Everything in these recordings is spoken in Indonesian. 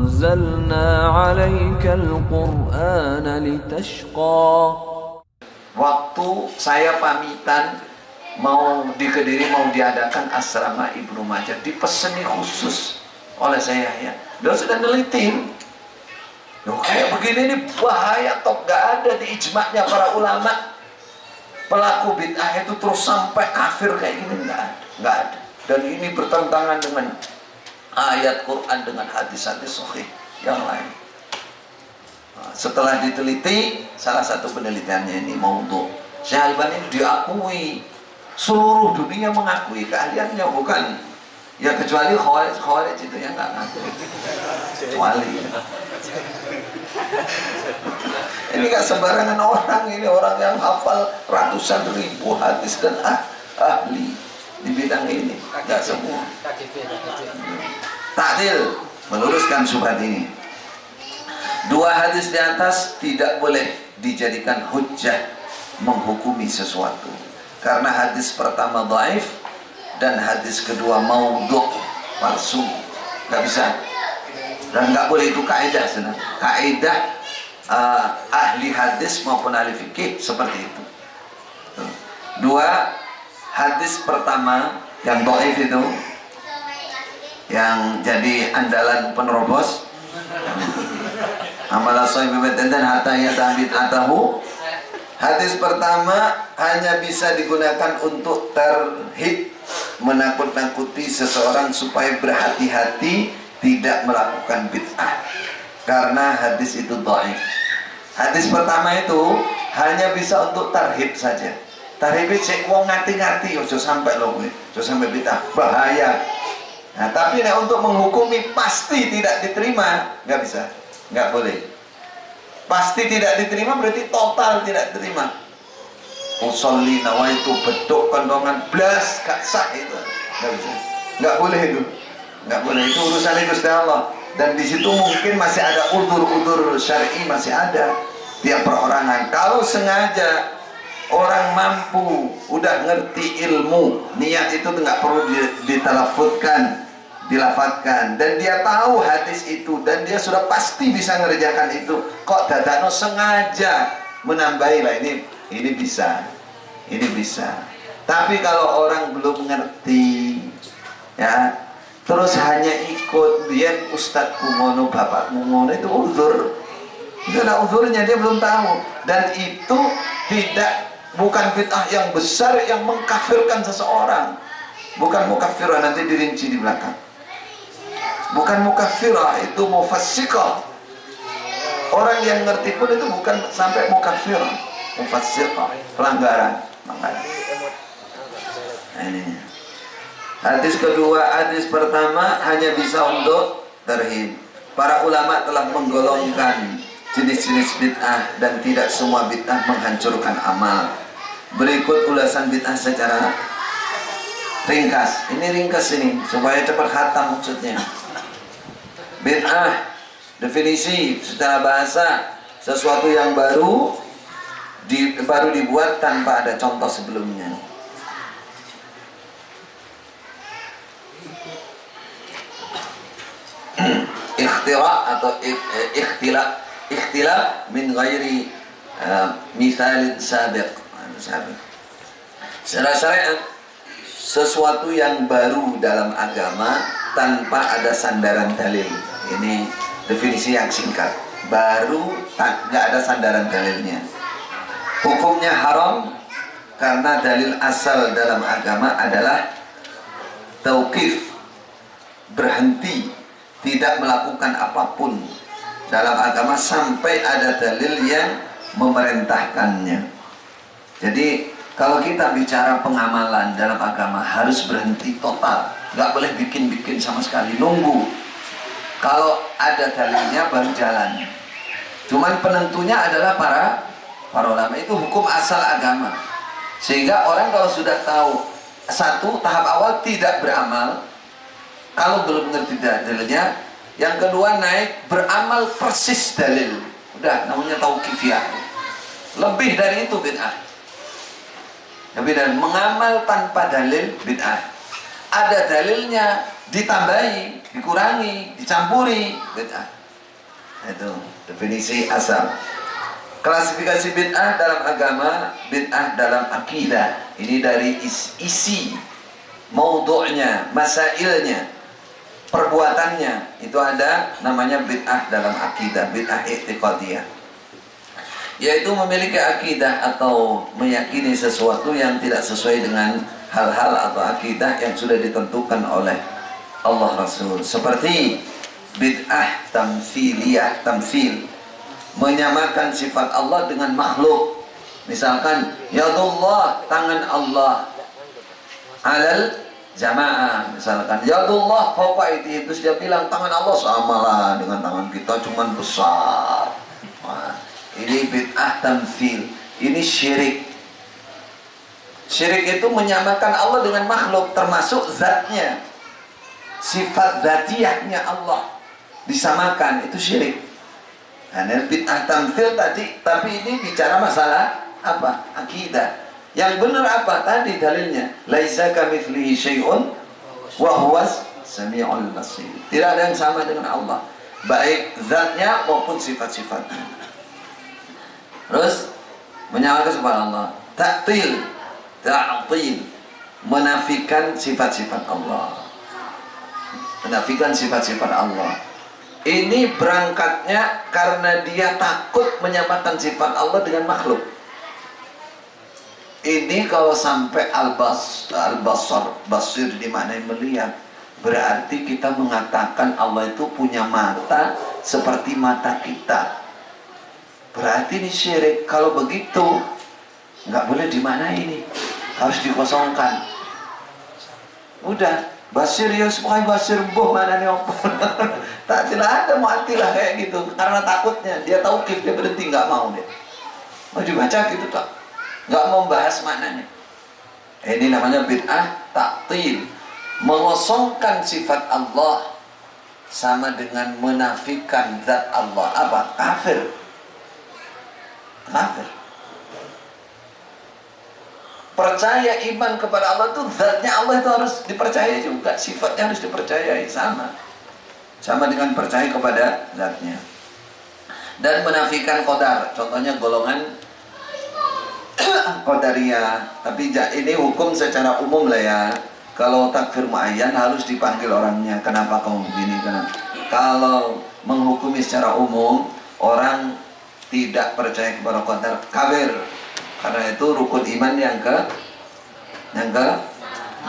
أنزلنا عليك القرآن لتشقى. Waktu saya pamitan mau di Kediri mau diadakan asrama Ibnu Majah, dipeseni khusus oleh saya ya. Dia sudah neliti. Loh, kayak begini ini bahaya toh, gak ada di ijma'nya para ulama pelaku bid'ah itu terus sampai kafir kayak gini, gak ada. Dan ini bertentangan dengan ayat Quran, dengan hadis-hadis sahih yang lain. Setelah diteliti, salah satu penelitiannya ini maudhu. Syekh Albani ini diakui, seluruh dunia mengakui keahliannya, bukan ya kecuali Khawarij itu yang nggak ngakui. Kecuali ini nggak sembarangan orang, ini orang yang hafal ratusan ribu hadis dan ahli di bidang ini, nggak semua. Ta'dil, meluruskan syubhat ini. Dua hadis di atas tidak boleh dijadikan hujjah menghukumi sesuatu, karena hadis pertama dhaif dan hadis kedua maudhu, palsu, nggak bisa. Dan nggak boleh, itu kaidah senang. Kaidah ahli hadis maupun ahli fikih seperti itu. Dua hadis pertama yang dhaif itu, yang jadi andalan penerobos, amalah sahih dan hatta yatabid atahu. Hadis pertama hanya bisa digunakan untuk tarhib, menakut-nakuti seseorang supaya berhati-hati tidak melakukan bid'ah, karena hadis itu dhaif. Hadis pertama itu hanya bisa untuk tarhib saja. Tarhib cek wong ngati-ngati, ojo sampai loh, ojo sampai bid'ah, bahaya. Nah, tapi untuk menghukumi pasti tidak diterima, nggak bisa. Nggak boleh. Pasti tidak diterima berarti total tidak terima. Usolli nawaitu beduk kandongan blas gak sah, itu nggak bisa. Nggak boleh itu. Nggak boleh, itu urusan Gusti Allah. Dan di situ mungkin masih ada udzur-udzur syar'i, masih ada tiap perorangan. Kalau sengaja orang mampu, udah ngerti ilmu, niat itu nggak perlu ditalaffuzkan, dilafatkan, dan dia tahu hadis itu dan dia sudah pasti bisa ngerjakan itu, kok dadakno sengaja menambahi lah, ini bisa. Tapi kalau orang belum ngerti ya, terus hanya ikut biar ustadku ngono, bapakmu ngono, itu uzur. Itu ada uzurnya, dia belum tahu. Dan itu bukan bid'ah yang besar yang mengkafirkan seseorang. Bukan mukaffirah, nanti dirinci di belakang. Bukan mukaffirah, itu mufassiqah. Orang yang ngerti pun itu bukan sampai mukaffirah, mufassiqah, pelanggaran. Nah, ini hadis kedua. Hadis pertama hanya bisa untuk tarhib. Para ulama telah menggolongkan jenis-jenis bid'ah dan tidak semua bid'ah menghancurkan amal. Berikut ulasan bid'ah secara ringkas. Ini ringkas ini supaya cepat khatam maksudnya. Bid'ah, definisi secara bahasa, sesuatu yang baru dibuat tanpa ada contoh sebelumnya. Ikhtira atau ikhtilaf min ghairi misalin sabiq. Secara syariat, sesuatu yang baru dalam agama tanpa ada sandaran dalil. Ini definisi yang singkat. Baru, nggak ada sandaran dalilnya. Hukumnya haram karena dalil asal dalam agama adalah tauqif, berhenti, tidak melakukan apapun dalam agama sampai ada dalil yang memerintahkannya. Jadi kalau kita bicara pengamalan dalam agama harus berhenti total, nggak boleh bikin-bikin sama sekali, nunggu. Kalau ada dalilnya baru jalan. Cuman penentunya adalah para ulama, itu hukum asal agama. Sehingga orang kalau sudah tahu, satu, tahap awal tidak beramal kalau belum mengerti dalilnya. Yang kedua, naik beramal persis dalil. Udah, namanya tauqifiyah. Lebih dari itu bid'ah. Lebih dari mengamal tanpa dalil bid'ah. ada dalilnya, ditambahi, dikurangi, dicampuri, bid'ah. Itu definisi asal. Klasifikasi bid'ah dalam agama, bid'ah dalam akidah. Ini dari isi, maudhu'nya, masailnya, perbuatannya. Itu ada namanya bid'ah dalam akidah, bid'ah i'tiqadiyah. Yaitu memiliki akidah atau meyakini sesuatu yang tidak sesuai dengan hal-hal atau akidah yang sudah ditentukan oleh Allah Rasul. Seperti bid'ah tamthiliyah, tamthil, menyamakan sifat Allah dengan makhluk. Misalkan yadullah, tangan Allah, alal jamaah, misalkan yadullah fawqa aydihim, terus dia bilang tangan Allah samalah dengan tangan kita, cuman besar. Nah, ini bid'ah tamthil, ini syirik. Syirik itu menyamakan Allah dengan makhluk, termasuk zatnya, sifat zatiyahnya Allah disamakan, itu syirik. Nah, bid'ah tamthil tadi, tapi ini bicara masalah apa? Akidah. Yang benar apa? Tadi dalilnya, laisa kamitslihi syai'un wa huwas samiul basir. Tidak ada yang sama dengan Allah, baik zatnya maupun sifat-sifatnya. Terus menyamakan sifat Allah. Ta'til, ta'til, menafikan sifat-sifat Allah. Menafikan sifat-sifat Allah. Ini berangkatnya karena dia takut menyamakan sifat Allah dengan makhluk. Ini kalau sampai al-basar, basir dimaknai melihat, berarti kita mengatakan Allah itu punya mata seperti mata kita. Berarti ini syirik. Kalau begitu nggak boleh dimaknai, ini harus dikosongkan. Udah basir ya, supaya basir boh mana nih apa? Tak tidak ada mu'attilah kayak gitu, karena takutnya dia tahu kif, dia berhenti, nggak mau dia. Mau dibaca gitu tak, nggak mau bahas maknanya. Ini namanya bid'ah ta'til, mengosongkan sifat Allah sama dengan menafikan zat Allah. Apa? Kafir. Kafir. Percaya iman kepada Allah itu, zatnya Allah itu harus dipercaya juga, sifatnya harus dipercayai, sama dengan percaya kepada zatnya. Dan menafikan qadar, contohnya golongan qadariyah. Tapi ini hukum secara umum lah ya. Kalau takfir muayyan harus dipanggil orangnya, kenapa kamu begini, kenapa. Kalau menghukumi secara umum, orang tidak percaya kepada qadar, kafir. Karena itu rukun iman yang ke 6.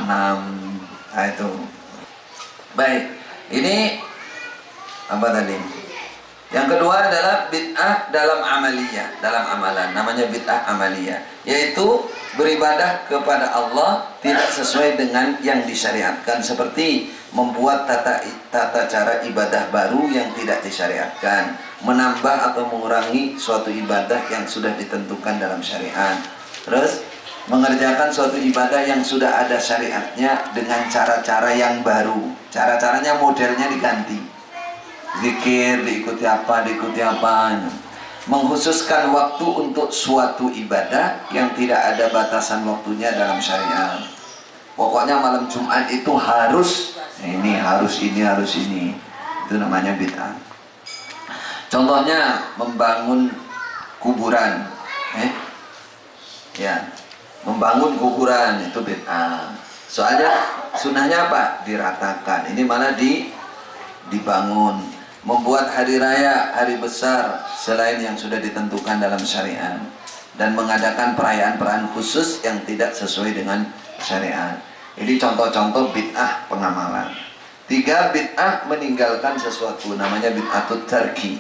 Nah, itu. Baik, ini apa tadi? Yang kedua adalah bid'ah dalam amaliyah, dalam amalan. Namanya bid'ah amaliyah, yaitu beribadah kepada Allah tidak sesuai dengan yang disyariatkan, seperti membuat tata cara ibadah baru yang tidak disyariatkan, menambah atau mengurangi suatu ibadah yang sudah ditentukan dalam syariat. Terus mengerjakan suatu ibadah yang sudah ada syariatnya dengan cara-cara yang baru. Cara-caranya, modelnya diganti. Zikir diikuti apa, mengkhususkan waktu untuk suatu ibadah yang tidak ada batasan waktunya dalam syariat. Pokoknya malam Jumat itu harus ini, harus ini. Itu namanya bid'ah. Contohnya membangun kuburan, ya, membangun kuburan itu bid'ah. Soalnya sunnahnya apa? Diratakan. Ini malah dibangun. Membuat hari raya, hari besar selain yang sudah ditentukan dalam syariat, dan mengadakan perayaan-perayaan khusus yang tidak sesuai dengan syariat. Ini contoh-contoh bid'ah pengamalan. 3, bid'ah meninggalkan sesuatu, namanya bid'atut tarki,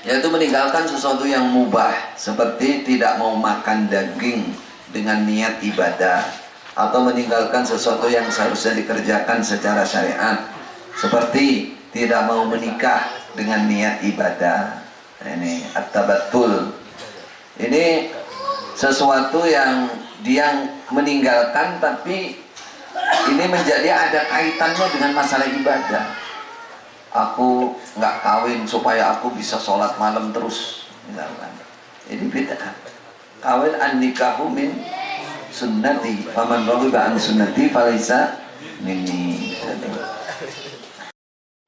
yaitu meninggalkan sesuatu yang mubah, seperti tidak mau makan daging dengan niat ibadah, atau meninggalkan sesuatu yang seharusnya dikerjakan secara syariat, seperti tidak mau menikah dengan niat ibadah. Ini at-tabattul. Ini sesuatu yang dia meninggalkan, tapi ini menjadi ada kaitannya dengan masalah ibadah. Aku nggak kawin supaya aku bisa sholat malam terus, misalkan. Ini bid'ah. Kawin an-nikahu min sunnati faman raghiba an sunnati falaysa minni.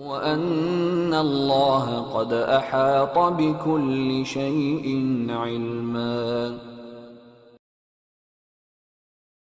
وأن الله قد أحاط بكل شيء علما